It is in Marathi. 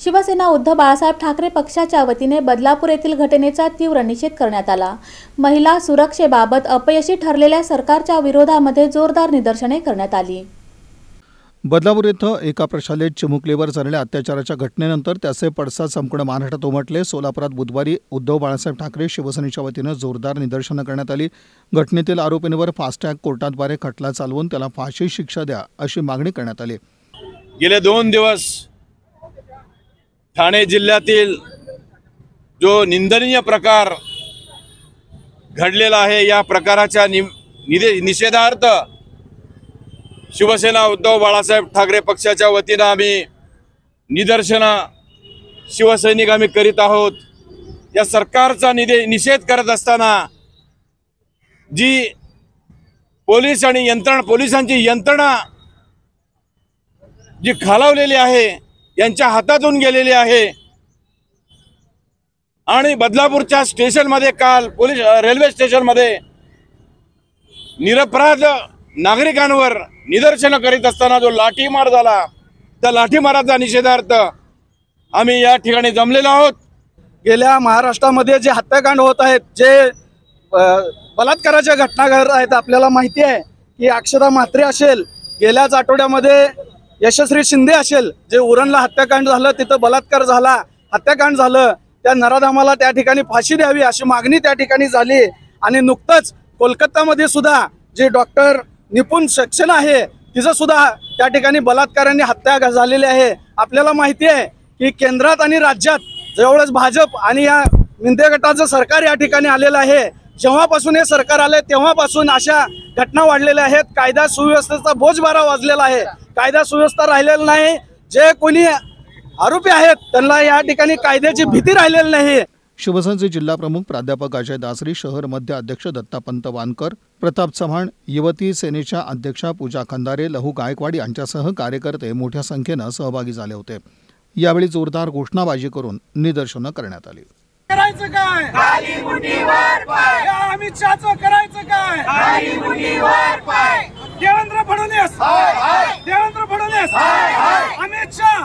शिवसेना उद्धव बाळासाहेब ठाकरे पक्षाच्या वतीने बदलापूर येथील घटनेचा तीव्र निषेध करण्यात आला। महिला सुरक्षेबाबत अपयशी ठरलेल्या सरकारच्या विरोधामध्ये जोरदार निदर्शने करण्यात आली। बदलापूर येथे एका प्रशालेत चिमुकलीवर झालेल्या अत्याचाराच्या घटनेनंतर त्याचे पडसाद संपूर्ण महाराष्ट्रात उमटले। सोलापुरात बुधवारी उद्धव बाळासाहेब ठाकरे शिवसेनेच्या वतीने जोरदार निदर्शने करण्यात आली। घटनेतील आरोपींवर फास्ट ट्रॅक कोर्टाद्वारे खटला चालवून त्याला फाशी शिक्षा द्या अशी मागणी करण्यात आली। गेले 2 दिवस ठाणे जिल्ह्यातील जो निंदनीय प्रकार घडलेला आहे, या प्रकाराच्या निषेधार्थ शिवसेना उद्धव बाळासाहेब ठाकरे पक्षाच्या वतीने आम्ही निदर्शनं शिवसैनिक आम्ही करीत आहोत। या सरकारचा निषेध करत असताना जी पोलीस आणि पोलिसांची यंत्रणा जी खालावलेली आहे, यांच्या हातातून गेलेली आहे आणि बदलापूरच्या स्टेशनमध्ये काल रेल्वे स्टेशनमध्ये निरपराध नागरिकांवर निदर्शनं करीत असताना जो लाठीमार झाला, त्या लाठीमाराचा निषेधार्थ आम्ही या ठिकाणी जमलेलो आहोत। गेल्या महाराष्ट्रामध्ये जे हत्याकांड होत आहेत, जे बलात्काराच्या घटना घडत आहेत, आपल्याला माहिती आहे की अक्षरा म्हात्रे असेल, गेल्याच आठवड्यामध्ये यशस्वी शिंदे असेल, जे उरणला हत्याकांड झालं, तिथं बलात्कार झाला, हत्याकांड झालं, त्या नराधामाला त्या ठिकाणी फाशी द्यावी अशी मागणी त्या ठिकाणी झाली। आणि नुकतंच कोलकातामध्ये सुद्धा जे डॉक्टर निपुण सक्सेना आहे, तिचं सुद्धा त्या ठिकाणी बलात्काराने हत्या झालेली आहे। आपल्याला माहिती आहे की केंद्रात आणि राज्यात जवळच भाजप आणि या मिंदे गटाचं सरकार या ठिकाणी आलेलं आहे। जेव्हापासून हे सरकार आले तेव्हापासून अशा घटना वाढलेल्या आहेत। कायदा सुव्यवस्थेचा बोजबारा वाजलेला आहे, कायदा सुव्यवस्था राहिलेला नाही। जे कोणी आरोपी आहेत त्यांना या ठिकाणी कायद्याची भीती राहिलेली नाही। शिवसेनेचे जिल्हा प्रमुख प्राध्यापक अजय दासरी, शहर मध्य अध्यक्ष दत्तापंत वानकर, प्रताप चव्हाण, युवती सेनेच्या अध्यक्षा पूजा खंदारे, लहू गायकवाड यांच्यासह कार्यकर्ते मोठ्या संख्येने सहभागी झाले होते। यावेळी जोरदार घोषणाबाजी करून निदर्शनं करण्यात आली। करायचं काय? खाली मुठीवर पाय. अमित शहाचं करायचं काय? खाली मुठीवर पाय. देवेंद्र फडणवीस, देवेंद्र फडणवीस, अमित शहा,